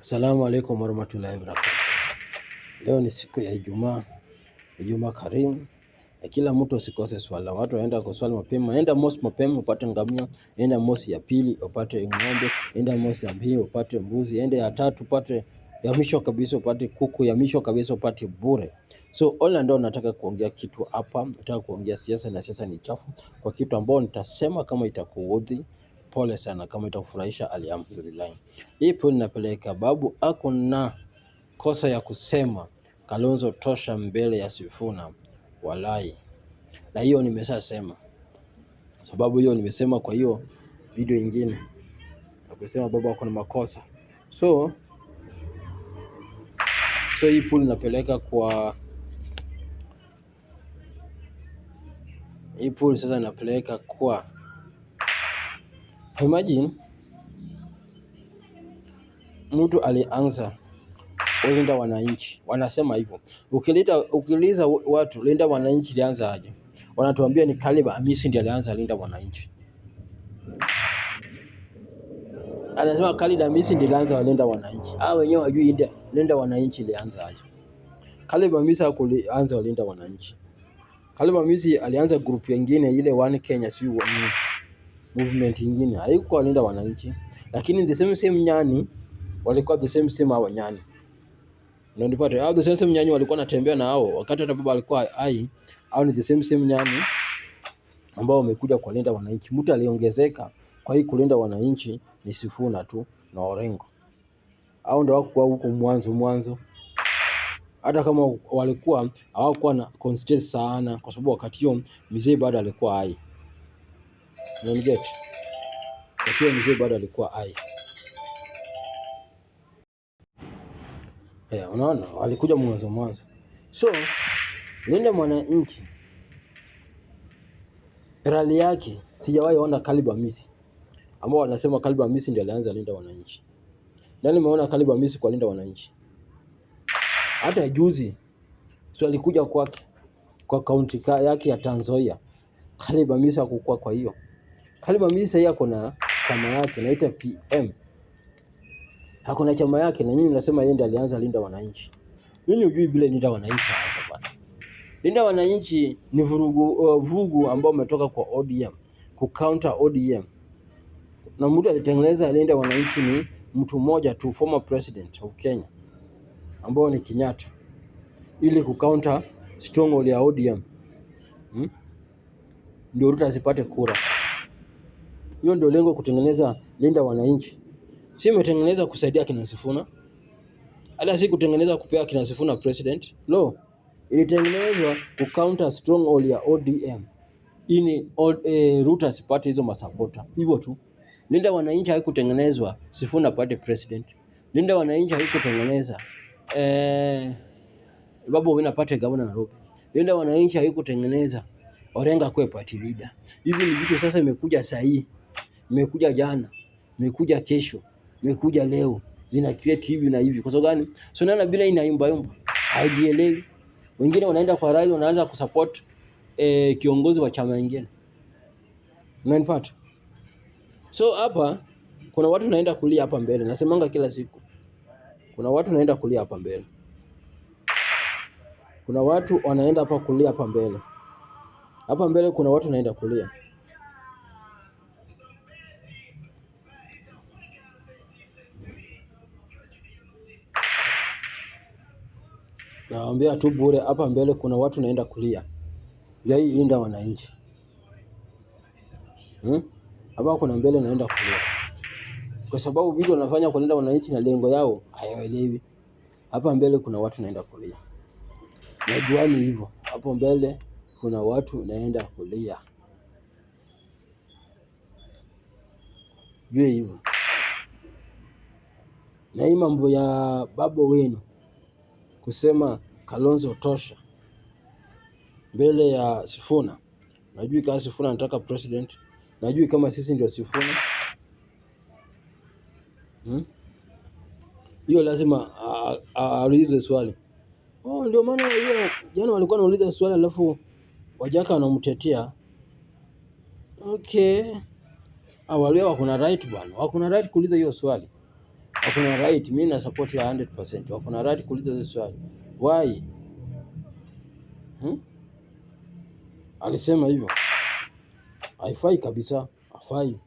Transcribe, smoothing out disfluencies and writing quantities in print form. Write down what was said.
Assalamu alaikum warahmatullahi wabarakatuh. Leo ni siku ya Ijumaa. Ijumaa karimu. Kila mtu usikose swala. Watu waenda kuswali mapema. Enda mosi mapema upate ngamia. Enda mosi ya pili upate ng'ombe. Enda mosi ya pili upate mbuzi. Enda ya tatu upate ya mwisho kabisa upate kuku. Ya mwisho kabisa upate bure. So all ndo nataka kuongea kitu hapa. Nataka kuongea siasa na siasa ni chafu. Kwa kitu ambao nitasema kama itakuudhi, pole sana. Kama itakufurahisha, alhamdulillah. Hii point napeleka babu ako na kosa ya kusema Kalonzo tosha mbele ya Sifuna, walai. Na hiyo nimeshasema, sababu hiyo nimesema kwa hiyo video ingine na kusema babu ako na makosa. So hii point napeleka kwa hii point sasa napeleka kwa, imagine mtu alianza ulinda wananchi, wanasema hivyo. Ukiliza watu linda wananchi lianza aje, wanatuambia ni Caleb Amisi ndiye alianza linda wananchi. Anasema Caleb Amisi ndiye alianza linda wananchi. Wenyewe hawajui linda wananchi lianza aje. Caleb Amisi hakuanza linda wananchi. Caleb Amisi alianza group nyingine ile One Kenya, si movement nyingine, haikuwa linda wananchi. Lakini the same nyani walikuwa the same hao nyani. Ndio nipate hao the same nyani walikuwa natembea na hao wakati hata baba alikuwa hai, au ni the same nyani ambao wamekuja kulinda wananchi. Mtu aliongezeka kwa hii kulinda wananchi ni Sifuna tu na Orengo. Hao ndio wako kwa huko mwanzo. Hata kama walikuwa hawakuwa na constituency sana, kwa sababu wakati hiyo mzee bado alikuwa hai. Unaget? Wakati hiyo mzee bado alikuwa hai. Unaona, walikuja mwanzo. So linda mwananchi, rali yake sijawahi ona Caleb Amisi ambao wanasema Caleb Amisi ndiye alianza linda wananchi. Nani umeona Caleb Amisi kwa linda wananchi? Hata juzi alikuja kwa kaunti yake ya Trans Nzoia. Caleb Amisi hakukuwa. Kwa hiyo Caleb Amisi yeye ako na chama yake inaitwa PM. Hakuna chama yake, na nyinyi mnasema yeye ndiye alianza linda wananchi. Mimi hujui bila linda wananchi aanza bwana. Linda wananchi ni vugu ambao umetoka kwa ODM, ku counter ODM. Na mtu alitengeneza linda wananchi ni mtu mmoja tu, former president of Kenya, ambao ni Kenyatta, ili ku counter stronghold ya ODM. Ndio Ruto asipate kura. Hiyo ndio lengo kutengeneza linda wananchi. Si imetengeneza kusaidia kina Sifuna. Hata si kutengeneza kupea kina Sifuna president. Ilitengenezwa ku counter stronghold ya ODM. Ini Ruto asipate hizo masapota. Hivyo tu. Linda wananchi haikutengenezwa Sifuna apate president. Linda wananchi haikutengeneza Babu Owino apate governor Nairobi. Linda wananchi haikutengeneza Orengo kwa party leader. Hivi ni vitu sasa imekuja saa hii. Imekuja jana, imekuja kesho, imekuja leo, zina create hivi na hivi. Kwa sababu gani? So nana bila inaimba haijielewi. Wengine wanaenda kwa rally, wanaanza kusupport kiongozi wa chama kingine. Unanipata? So hapa kuna watu naenda kulia hapa mbele. Nasemanga kila siku, kuna watu naenda kulia hapa mbele. Kuna watu wanaenda hapa kulia hapa mbele. Hapa mbele kuna watu naenda kulia. Naambia tu bure, hapa mbele kuna watu naenda kulia. Ya hii linda wananchi. Hapa kuna mbele naenda kulia. Kwa sababu vitu wanafanya kulinda wananchi na lengo yao hayaelewi. Hapa mbele kuna watu naenda kulia. Najuani hivyo. Hapo mbele kuna watu naenda kulia. Jue hivyo. Na hii mambo ya Babu Owino kusema Kalonzo tosha mbele ya Sifuna. Najui kama Sifuna anataka president. Najui kama sisi ndio Sifuna. Hiyo lazima aulize swali. Ndio maana jana walikuwa wanauliza swali alafu Wajaka wanamtetea. Okay. Wale wako na right bwana. Wako na right kuuliza hiyo swali. wako na right, mimi na support ya 100%, wako na right kuuliza hizo swali. Why? Alisema hivyo, haifai kabisa, hafai.